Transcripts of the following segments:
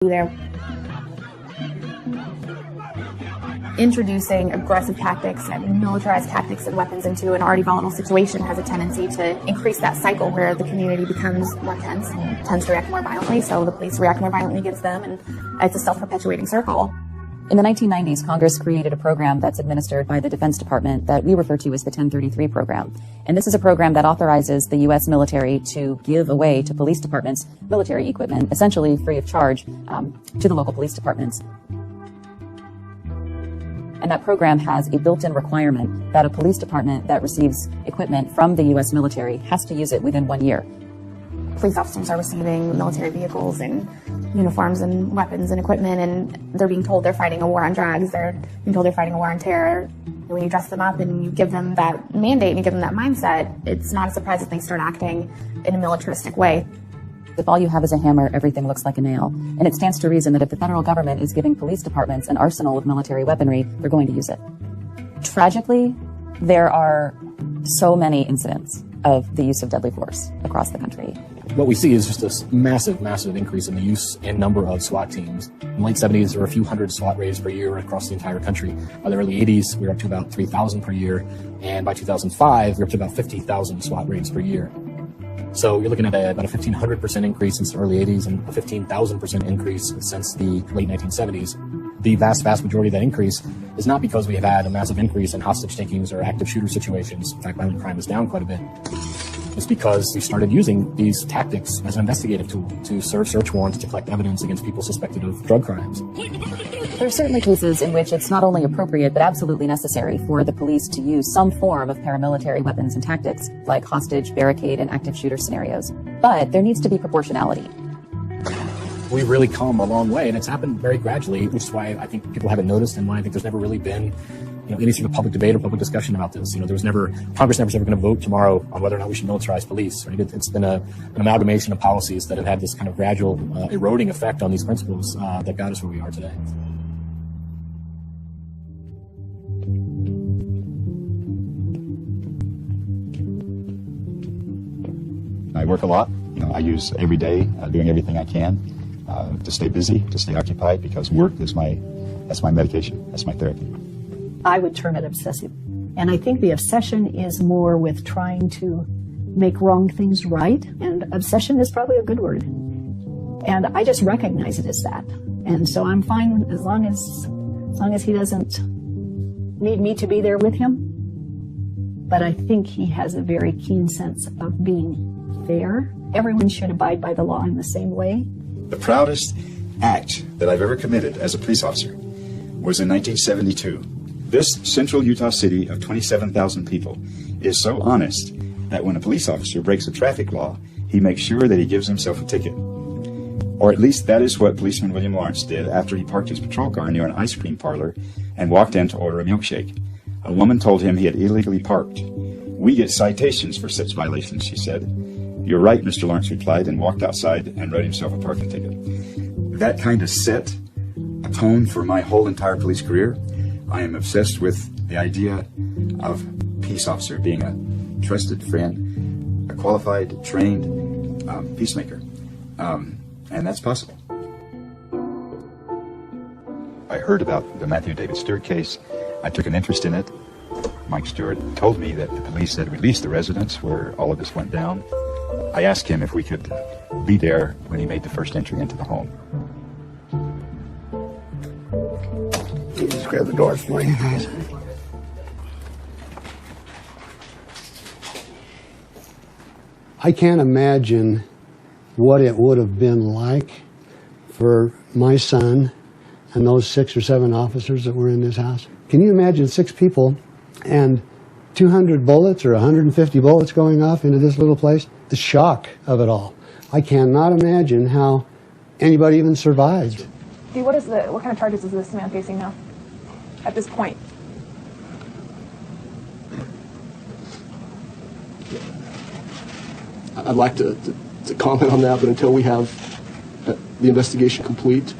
They're introducing aggressive tactics and militarized tactics and weapons into an already volatile situation has a tendency to increase that cycle where the community becomes more tense and tends to react more violently. So the police react more violently against them, and it's a self-perpetuating circle. In the 1990s, Congress created a program that's administered by the Defense Department that we refer to as the 1033 program. And this is a program that authorizes the U.S. military to give away to police departments military equipment, essentially free of charge, to the local police departments. And that program has a built-in requirement that a police department that receives equipment from the U.S. military has to use it within 1 year. Police officers are receiving military vehicles and uniforms and weapons and equipment, and they're being told they're fighting a war on drugs. They're being told they're fighting a war on terror. When you dress them up and you give them that mandate and you give them that mindset, it's not a surprise that they start acting in a militaristic way. If all you have is a hammer, everything looks like a nail. And it stands to reason that if the federal government is giving police departments an arsenal of military weaponry, they're going to use it. Tragically, there are so many incidents of the use of deadly force across the country. What we see is just a massive, massive increase in the use and number of SWAT teams. In the late 70s, there were a few hundred SWAT raids per year across the entire country. By the early 80s, we were up to about 3,000 per year. And by 2005, we were up to about 50,000 SWAT raids per year. So you're looking at about a 1,500% increase since the early 80s and a 15,000% increase since the late 1970s. The vast majority of that increase is not because we have had a massive increase in hostage takings or active shooter situations. In fact, violent crime is down quite a bit. It's because we started using these tactics as an investigative tool to serve search warrants to collect evidence against people suspected of drug crimes. There are certainly cases in which it's not only appropriate but absolutely necessary for the police to use some form of paramilitary weapons and tactics, like hostage, barricade, and active shooter scenarios. But there needs to be proportionality. We've really come a long way, and it's happened very gradually, which is why I think people haven't noticed and why I think there's never really been any sort of public debate or public discussion about this. Congress never is ever going to vote tomorrow on whether or not we should militarize police. Right? It's been an amalgamation of policies that have had this kind of gradual eroding effect on these principles that got us where we are today. I work a lot. I use every day doing everything I can to stay busy, to stay occupied, because work is that's my medication, that's my therapy. I would term it obsessive. And I think the obsession is more with trying to make wrong things right. And obsession is probably a good word. And I just recognize it as that. And so I'm fine as long as he doesn't need me to be there with him. But I think he has a very keen sense of being fair. Everyone should abide by the law in the same way. The proudest act that I've ever committed as a police officer was in 1972. This central Utah city of 27,000 people is so honest that when a police officer breaks a traffic law, he makes sure that he gives himself a ticket. Or at least that is what policeman William Lawrence did after he parked his patrol car near an ice cream parlor and walked in to order a milkshake. A woman told him he had illegally parked. "We get citations for such violations," she said. "You're right," Mr. Lawrence replied, and walked outside and wrote himself a parking ticket. That kind of set a tone for my whole entire police career. I am obsessed with the idea of peace officer being a trusted friend, a qualified, trained peacemaker. And that's possible. I heard about the Matthew David Stewart case. I took an interest in it. Mike Stewart told me that the police had released the residence where all of this went down. I asked him if we could be there when he made the first entry into the home. You just grab the doors for you guys. I can't imagine what it would have been like for my son and those 6 or 7 officers that were in this house. Can you imagine 6 people and 200 bullets or 150 bullets going off into this little place? The shock of it all. I cannot imagine how anybody even survived. What kind of charges is this man facing now, at this point? I'd like to comment on that, but until we have the investigation complete,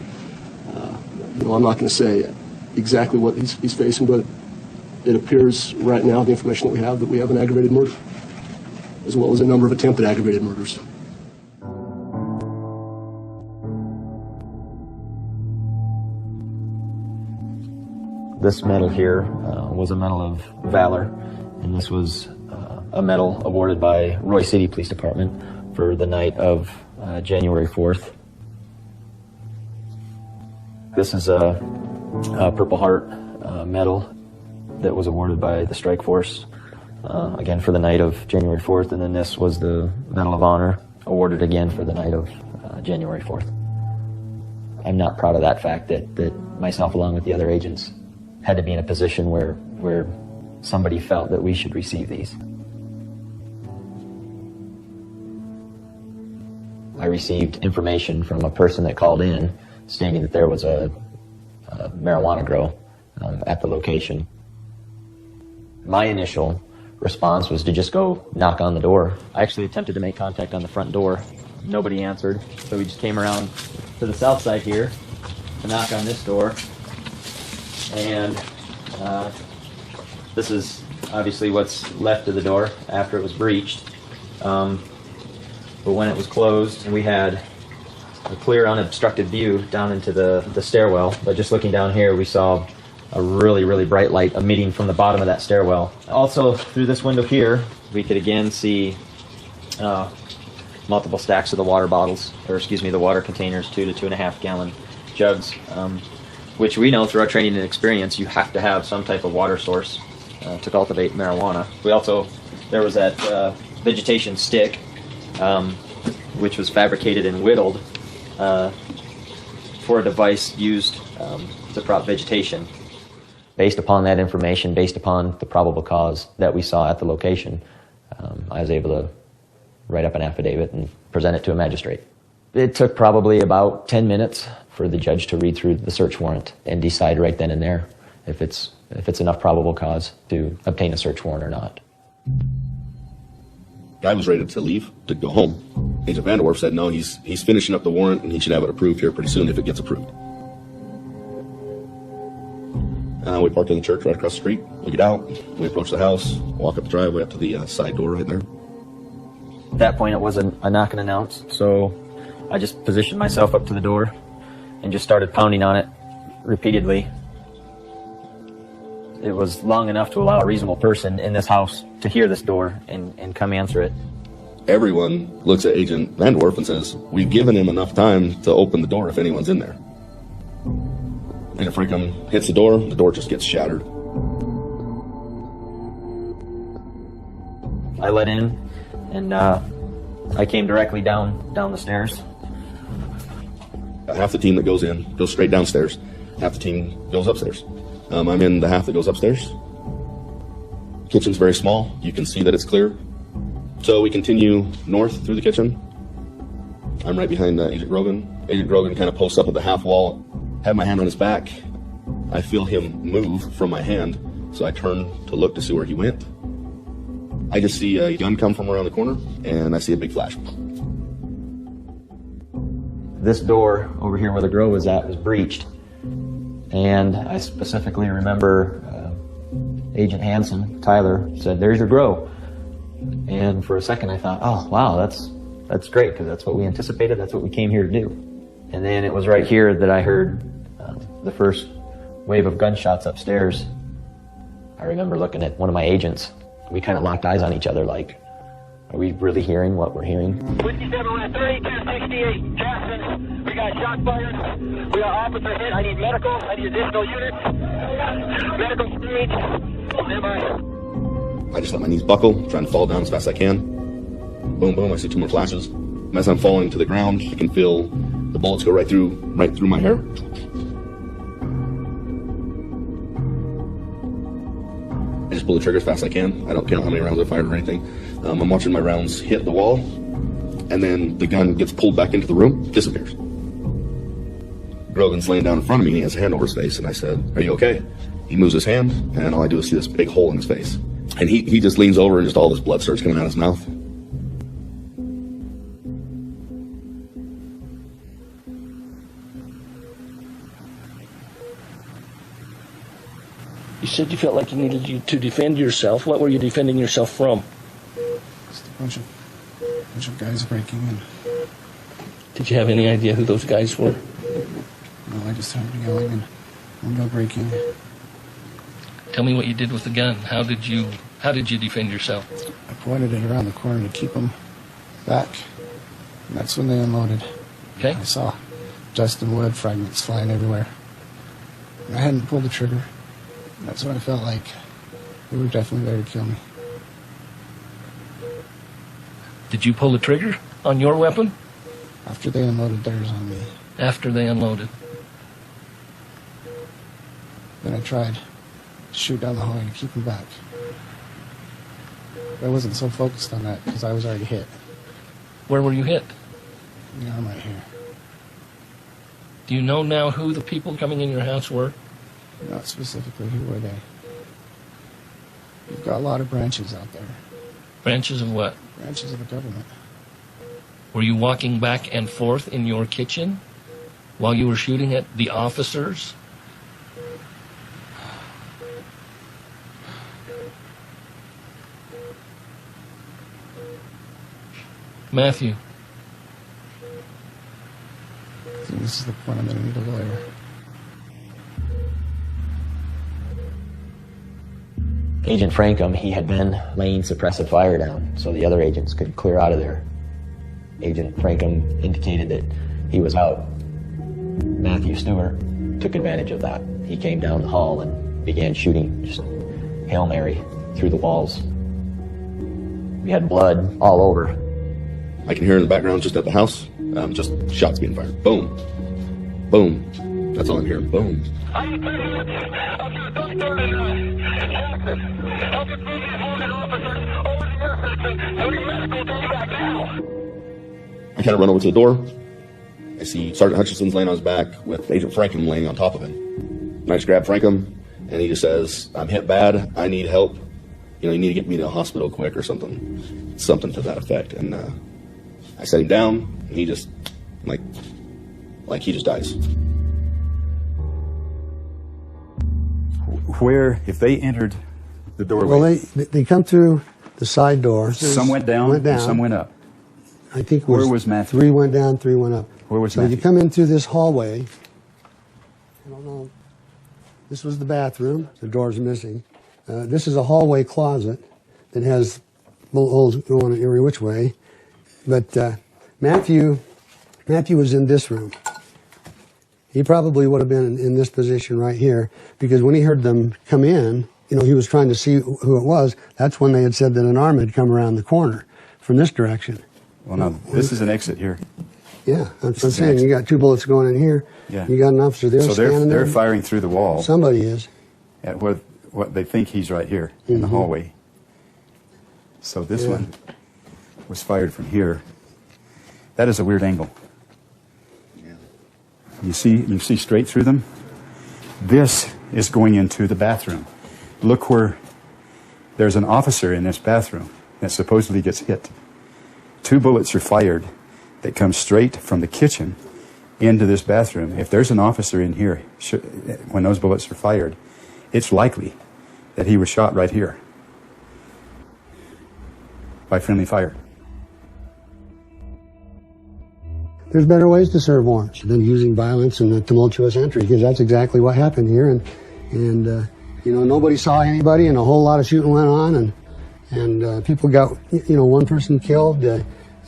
I'm not going to say exactly what he's facing, but it appears right now, the information that we have an aggravated murder, as well as a number of attempted aggravated murders. This medal here was a Medal of Valor, and this was a medal awarded by Roy City Police Department for the night of January 4th. This is a Purple Heart medal that was awarded by the Strike Force, again for the night of January 4th, and then this was the Medal of Honor, awarded again for the night of January 4th. I'm not proud of that fact that myself, along with the other agents, had to be in a position where somebody felt that we should receive these. I received information from a person that called in stating that there was a marijuana grow at the location. My initial response was to just go knock on the door. I actually attempted to make contact on the front door. Nobody answered, so we just came around to the south side here to knock on this door. And this is obviously what's left of the door after it was breached. But when it was closed, we had a clear, unobstructed view down into the stairwell. But just looking down here, we saw a really, really bright light emitting from the bottom of that stairwell. Also, through this window here, we could again see multiple stacks of the water bottles, or excuse me, the water containers, 2 to 2.5 gallon jugs, which we know through our training and experience, you have to have some type of water source to cultivate marijuana. There was that vegetation stick, which was fabricated and whittled for a device used to prop vegetation. Based upon that information, based upon the probable cause that we saw at the location, I was able to write up an affidavit and present it to a magistrate. It took probably about 10 minutes for the judge to read through the search warrant and decide right then and there if it's enough probable cause to obtain a search warrant or not. Guy was ready to leave, to go home. Agent Vanderwerf said, no, he's finishing up the warrant and he should have it approved here pretty soon if it gets approved. We parked in the church right across the street. We get out, we approach the house, walk up the driveway up to the side door right there. At that point, it wasn't a knock and announce, so I just positioned myself up to the door and just started pounding on it repeatedly. It was long enough to allow a reasonable person in this house to hear this door and come answer it. Everyone looks at Agent Vanderwerf and says, we've given him enough time to open the door if anyone's in there. And if Franklin hits the door just gets shattered. I let in, and I came directly down the stairs. Half the team that goes in goes straight downstairs. Half the team goes upstairs. I'm in the half that goes upstairs. Kitchen's very small. You can see that it's clear. So we continue north through the kitchen. I'm right behind Agent Grogan. Agent Grogan kind of posts up at the half wall. Have my hand on his back. I feel him move from my hand, so I turn to look to see where he went. I just see a gun come from around the corner, and I see a big flash. This door over here where the grow was at was breached, and I specifically remember Agent Hansen, Tyler, said, "There's your grow." And for a second I thought, oh wow, that's great, because that's what we anticipated, that's what we came here to do. And then it was right here that I heard the first wave of gunshots upstairs. I remember looking at one of my agents. We kind of locked eyes on each other like, are we really hearing what we're hearing? 57, we're at 3268 Jackson. We got shot fires. We got officer hit. I need medical. I need additional units. Medical stage. Standby. I just let my knees buckle, trying to fall down as fast as I can. Boom, boom, I see 2 more flashes. As I'm falling to the ground, I can feel the bullets go right through my hair. I just pull the trigger as fast as I can. I don't count how many rounds I fired or anything. I'm watching my rounds hit the wall, and then the gun gets pulled back into the room, disappears. Grogan's laying down in front of me, and he has a hand over his face, and I said, "Are you okay?" He moves his hand, and all I do is see this big hole in his face. And he just leans over, and just all this blood starts coming out of his mouth. You said you felt like you needed to defend yourself. What were you defending yourself from? Just a bunch of guys breaking in. Did you have any idea who those guys were? No, I just heard yelling and window breaking. Tell me what you did with the gun. How did you defend yourself? I pointed it around the corner to keep them back. And that's when they unloaded. Okay. I saw dust and wood fragments flying everywhere. And I hadn't pulled the trigger. And that's when I felt like they were definitely there to kill me. Did you pull the trigger on your weapon? After they unloaded theirs on me. After they unloaded. Then I tried to shoot down the hallway to keep them back. But I wasn't so focused on that because I was already hit. Where were you hit? In the arm right here. Do you know now who the people coming in your house were? Not specifically who were they. You've got a lot of branches out there. Branches of what? Branches of the government. Were you walking back and forth in your kitchen while you were shooting at the officers? Matthew. I think this is the point I'm going to need a lawyer. Agent Frankham, he had been laying suppressive fire down so the other agents could clear out of there. Agent Frankham indicated that he was out. Matthew Stewart took advantage of that. He came down the hall and began shooting, just Hail Mary, through the walls. We had blood all over. I can hear in the background just at the house, just shots being fired. Boom. Boom. That's all I'm hearing. Boom. I kind of run over to the door. I see Sergeant Hutchinson's laying on his back with Agent Frankham laying on top of him. And I just grab Frankham, and he just says, "I'm hit bad. I need help. You need to get me to the hospital quick," or something to that effect. And I set him down, and he just, like he just dies. Where, if they entered the doorway? Well, they come through the side door. Some went down, and some went up. I think where was Matthew? 3 went down, 3 went up. Where was so Matthew? You come in through this hallway. I don't know. This was the bathroom. The door's missing. This is a hallway closet that has little holes going every which way. But Matthew was in this room. He probably would have been in this position right here, because when he heard them come in, he was trying to see who it was. That's when they had said that an arm had come around the corner from this direction. Well, now, this is an exit here. Yeah, that's what I'm saying. You got 2 bullets going in here. Yeah. You got an officer there. So standing they're there. firing through the wall. Somebody is. At what they think he's right here in the hallway. So this one was fired from here. That is a weird angle. Yeah. You see straight through them? This is going into the bathroom. Look where there's an officer in this bathroom that supposedly gets hit. 2 bullets are fired that come straight from the kitchen into this bathroom. If there's an officer in here when those bullets are fired, it's likely that he was shot right here by friendly fire. There's better ways to serve warrants than using violence and a tumultuous entry, because that's exactly what happened here. And nobody saw anybody, and a whole lot of shooting went on, and people got, 1 person killed,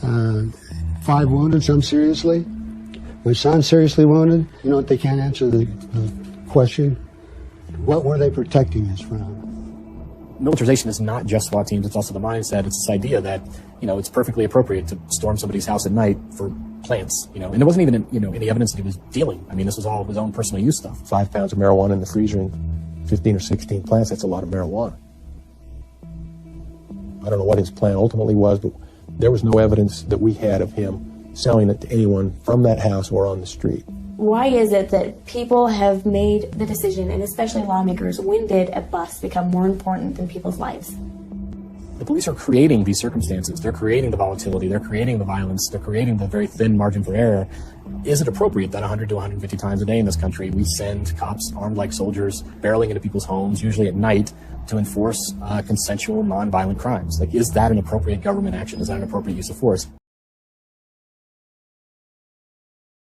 5 wounded, some seriously. My son's seriously wounded. They can't answer the question. What were they protecting us from? Militarization is not just SWAT teams, it's also the mindset. It's this idea that, it's perfectly appropriate to storm somebody's house at night for plants, and there wasn't even, any evidence that he was dealing. I mean, this was all his own personal use stuff. 5 pounds of marijuana in the freezer and 15 or 16 plants, that's a lot of marijuana. I don't know what his plan ultimately was, but there was no evidence that we had of him selling it to anyone from that house or on the street. Why is it that people have made the decision, and especially lawmakers, when did a bus become more important than people's lives? The police are creating these circumstances. They're creating the volatility. They're creating the violence. They're creating the very thin margin for error. Is it appropriate that 100 to 150 times a day in this country we send cops armed like soldiers barreling into people's homes, usually at night, to enforce consensual, nonviolent crimes? Is that an appropriate government action? Is that an appropriate use of force?